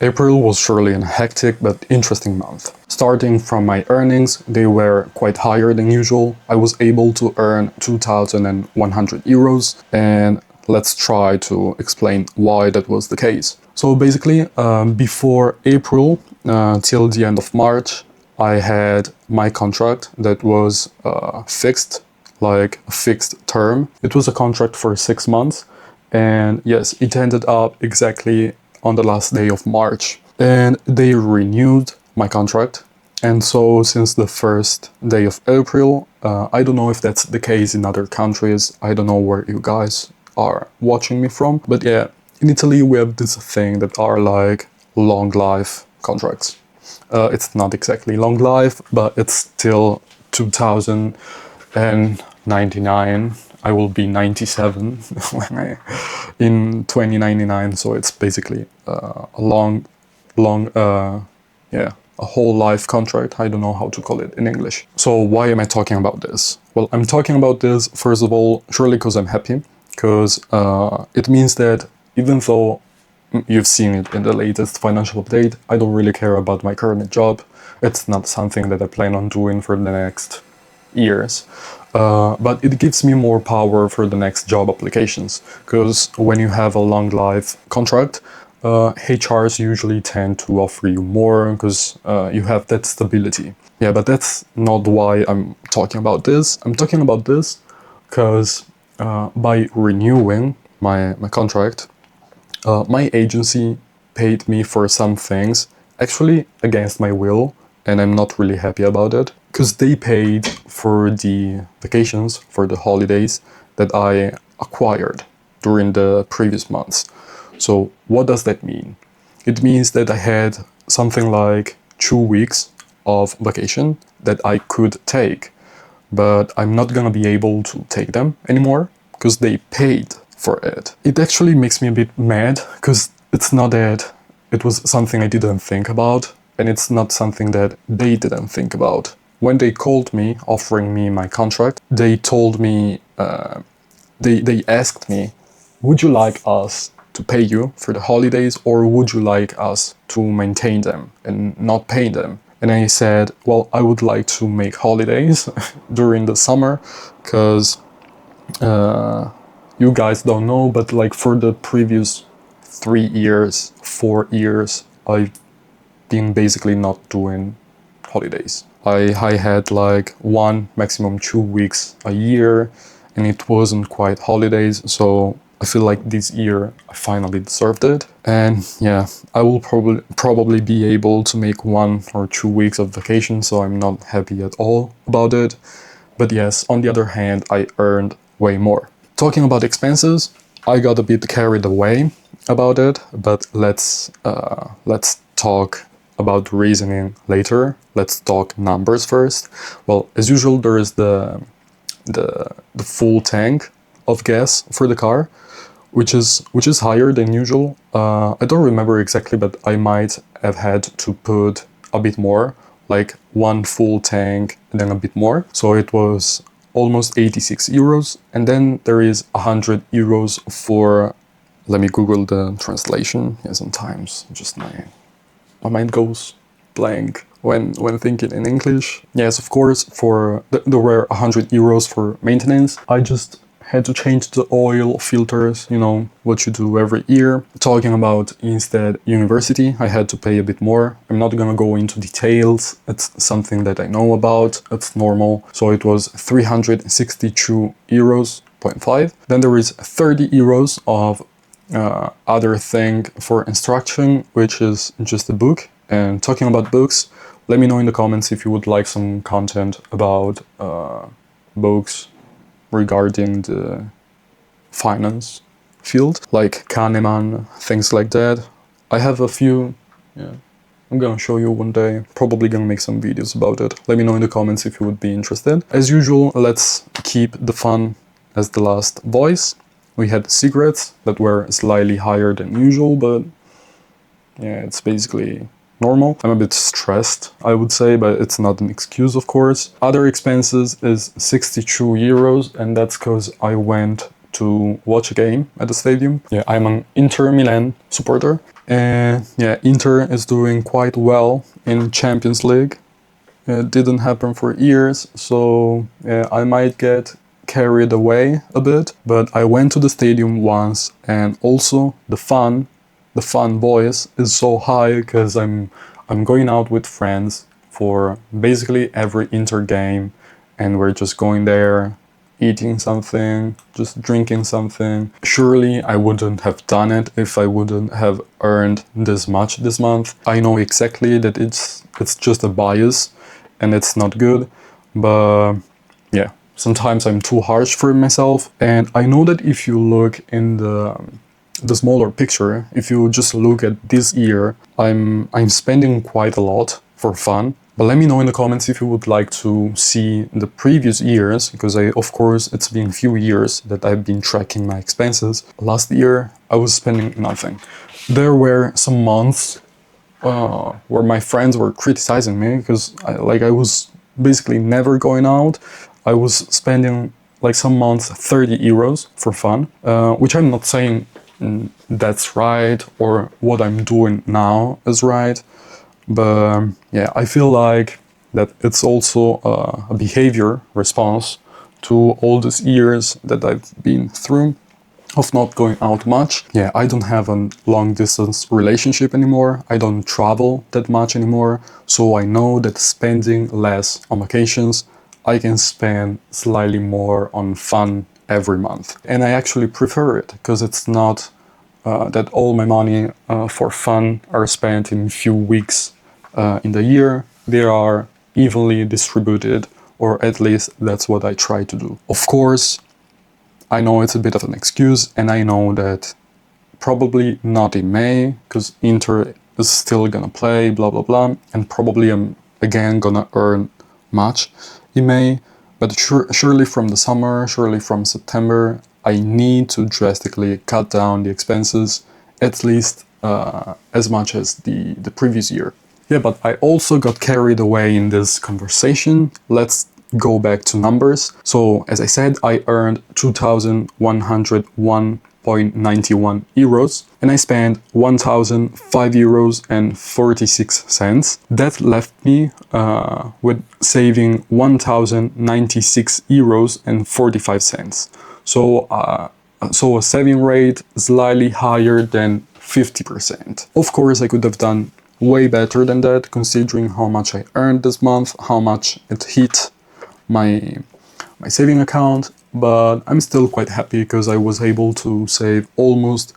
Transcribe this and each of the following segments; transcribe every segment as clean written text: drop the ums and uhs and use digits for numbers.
April was surely a hectic but interesting month. Starting from my earnings, they were quite higher than usual. I was able to earn 2,100 euros, and let's try to explain why that was the case. So basically, before April till the end of March, I had my contract that was fixed, like a fixed term. It was a contract for 6 months, and yes, it ended up exactly on the last day of March. And they renewed my contract. And so since the first day of April, I don't know if that's the case in other countries. I don't know where you guys are watching me from. But yeah, in Italy we have this thing that are like long life contracts. It's not exactly long life, but it's still 2099. I will be 97 in 2099, so it's basically a long, yeah, a whole life contract. I don't know how to call it in English. So why am I talking about this? Well, I'm talking about this, first of all, surely because I'm happy, because it means that even though you've seen it in the latest financial update, I don't really care about my current job. It's not something that I plan on doing for the next years. But it gives me more power for the next job applications, because when you have a long life contract, HRs usually tend to offer you more because you have that stability. Yeah, but that's not why I'm talking about this. I'm talking about this because by renewing my contract, my agency paid me for some things, actually against my will, and I'm not really happy about it, because they paid for the vacations, for the holidays that I acquired during the previous months. So what does that mean? It means that I had something like 2 weeks of vacation that I could take, but I'm not gonna be able to take them anymore because they paid for it. It actually makes me a bit mad, because it's not that it was something I didn't think about, and it's not something that they didn't think about. When they called me, offering me my contract, they told me, they asked me, would you like us to pay you for the holidays, or would you like us to maintain them and not pay them? And I said, well, I would like to make holidays during the summer, because you guys don't know, but like for the previous 3 years, 4 years, I've been basically not doing holidays. I had like 1, maximum 2 weeks a year, and it wasn't quite holidays, so I feel like this year I finally deserved it. And yeah, I will probably be able to make 1 or 2 weeks of vacation, so I'm not happy at all about it. But yes, on the other hand, I earned way more. Talking about expenses, I got a bit carried away about it, but let's talk about the reasoning later. Let's talk numbers first. Well, as usual, there is the full tank of gas for the car, which is higher than usual. I don't remember exactly, but I might have had to put a bit more, like 1 full tank and then a bit more. So it was almost 86 euros. And then there is 100 euros for, let me Google the translation. Yeah, sometimes just my mind goes blank when thinking in English. Yes, of course, for there were 100 euros for maintenance. I just had to change the oil filters, you know, what you do every year. Talking about instead university, I had to pay a bit more. I'm not gonna go into details. It's something that I know about. It's normal. So it was 362 euros, 0.5. Then there is 30 euros of other thing for instruction, which is just a book. And talking about books, let me know in the comments if you would like some content about books regarding the finance field, like Kahneman, things like that. I have a few, yeah, I'm gonna show you one day, probably gonna make some videos about it. Let me know in the comments if you would be interested. As usual, let's keep the fun as the last voice. We had cigarettes that were slightly higher than usual, but yeah, it's basically normal. I'm a bit stressed, I would say, but it's not an excuse, of course. Other expenses is 62 euros, and that's because I went to watch a game at the stadium. Yeah, I'm an Inter Milan supporter. And yeah, Inter is doing quite well in Champions League. It didn't happen for years, so yeah, I might get carried away a bit. But I went to the stadium once, and also the fun voice is so high because I'm going out with friends for basically every Inter game, and we're just going there, eating something, just drinking something. Surely I wouldn't have done it if I wouldn't have earned this much this month. I know exactly that it's just a bias and it's not good, but yeah, sometimes I'm too harsh for myself. And I know that if you look in the smaller picture, if you just look at this year, I'm spending quite a lot for fun. But let me know in the comments if you would like to see the previous years, because of course it's been a few years that I've been tracking my expenses. Last year I was spending nothing. There were some months where my friends were criticizing me because I was basically never going out. I was spending like some months 30 euros for fun, which I'm not saying that's right or what I'm doing now is right. But yeah, I feel like that it's also a behavior response to all these years that I've been through of not going out much. Yeah, I don't have a long distance relationship anymore. I don't travel that much anymore. So I know that spending less on vacations, I can spend slightly more on fun every month. And I actually prefer it because it's not that all my money for fun are spent in a few weeks in the year. They are evenly distributed, or at least that's what I try to do. Of course, I know it's a bit of an excuse, and I know that probably not in May, because Inter is still gonna play, blah blah blah, and probably I'm again gonna earn much in May, but surely from the summer, surely from September, I need to drastically cut down the expenses, at least as much as the previous year. Yeah, but I also got carried away in this conversation. Let's go back to numbers. So as I said, I earned 2,101.91 euros and I spent 1,005 euros and 46 cents. That left me with saving 1,096 euros and 45 cents. So a saving rate slightly higher than 50%. Of course, I could have done way better than that, considering how much I earned this month, how much it hit my saving account, but I'm still quite happy because I was able to save almost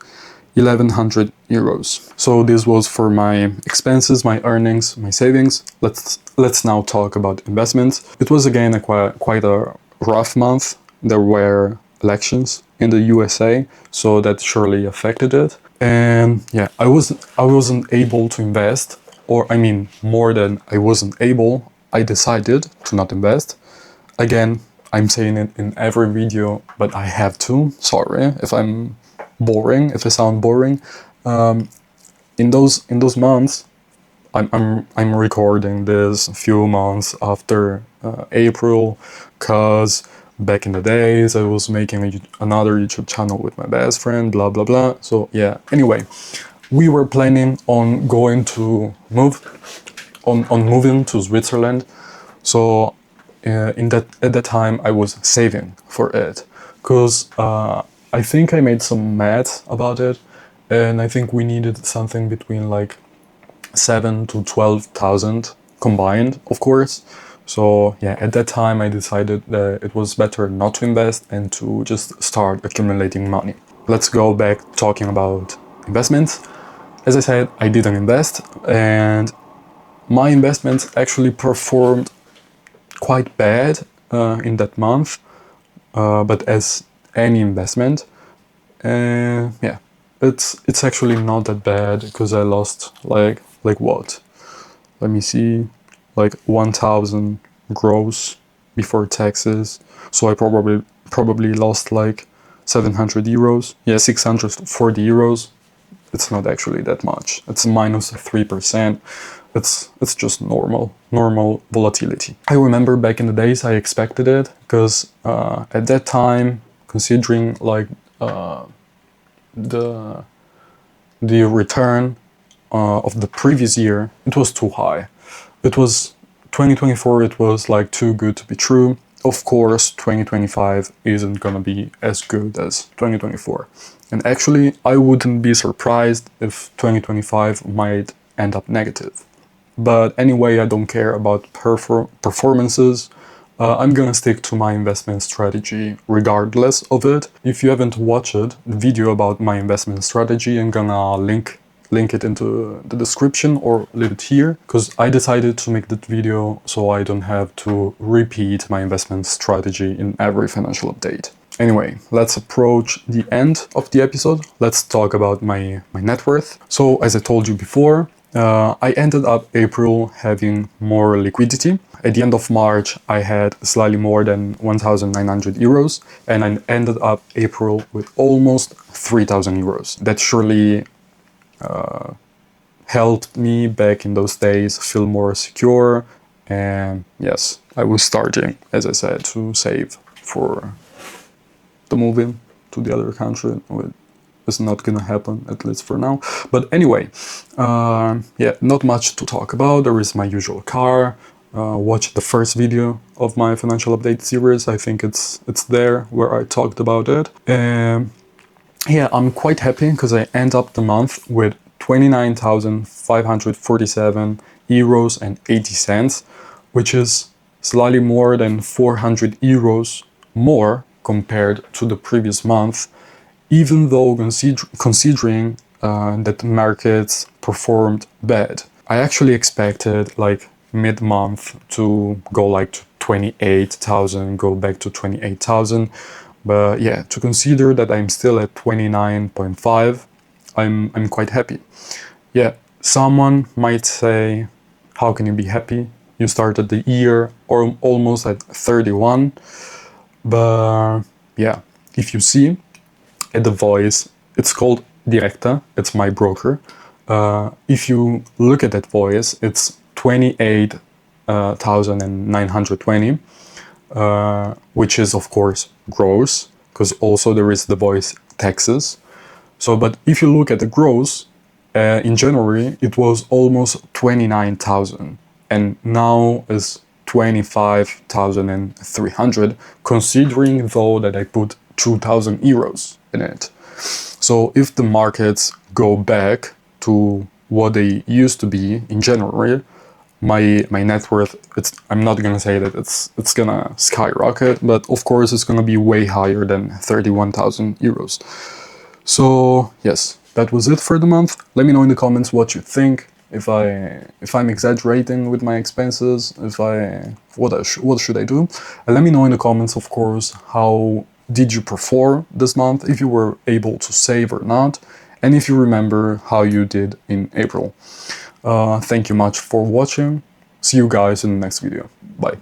1,100 euros. So this was for my expenses, my earnings, my savings. Let's now talk about investments. It was again quite a rough month. There were elections in the USA, so that surely affected it. And yeah, I wasn't able to invest, or I mean, more than I wasn't able, I decided to not invest. Again, I'm saying it in every video, but I have to. Sorry if I'm boring, if I sound boring. In those months, I'm recording this a few months after April, cause back in the days I was making another YouTube channel with my best friend, blah blah blah. So yeah, anyway, we were planning on moving to Switzerland. So at that time I was saving for it, because I think I made some math about it, and I think we needed something between like 7,000 to 12,000 combined, of course. So yeah, at that time I decided that it was better not to invest and to just start accumulating money. Let's go back talking about investments. As I said, I didn't invest, and my investments actually performed quite bad in that month, but as any investment, yeah, it's actually not that bad, because I lost like what? Let me see, like 1,000 gross before taxes. So I probably lost like 700 euros. Yeah, 640 euros. It's not actually that much. It's minus 3%. It's just normal volatility. I remember back in the days I expected it, because at that time, considering like the return of the previous year, it was too high. It was 2024, it was like too good to be true. Of course, 2025 isn't gonna be as good as 2024. And actually, I wouldn't be surprised if 2025 might end up negative. But anyway, I don't care about performances. I'm gonna stick to my investment strategy regardless of it. If you haven't watched the video about my investment strategy, I'm gonna link it into the description or leave it here, because I decided to make that video so I don't have to repeat my investment strategy in every financial update. Anyway, let's approach the end of the episode. Let's talk about my net worth. So as I told you before, I ended up April having more liquidity. At the end of March, I had slightly more than 1,900 euros, and I ended up April with almost 3,000 euros. That surely helped me back in those days feel more secure. And yes, I was starting, as I said, to save for the moving to the other country. It's not gonna happen, at least for now. But anyway, yeah, not much to talk about. There is my usual car. Watch the first video of my financial update series. I think it's there where I talked about it. Yeah, I'm quite happy because I end up the month with 29,547 euros and 80 cents, which is slightly more than 400 euros more compared to the previous month, even though considering that markets performed bad. I actually expected like mid-month to go like to 28,000, go back to 28,000. But yeah, to consider that I'm still at 29.5, I'm quite happy. Yeah, someone might say, how can you be happy? You started the year or almost at 31. But yeah, if you see at the Voice, it's called Directa, it's my broker. If you look at that Voice, it's 28,920, which is of course gross, because also there is the Voice taxes. So, but if you look at the gross, in January it was almost 29,000, and now is 25,300, considering though that I put 2,000 euros in it. So if the markets go back to what they used to be in January, my net worth, I'm not gonna say that it's gonna skyrocket, but of course it's gonna be way higher than 31,000 euros. So yes, that was it for the month. Let me know in the comments what you think. If I'm exaggerating with my expenses, what should I do? And let me know in the comments, of course, how did you perform this month, if you were able to save or not, and if you remember how you did in April. Thank you much for watching. See you guys in the next video. Bye.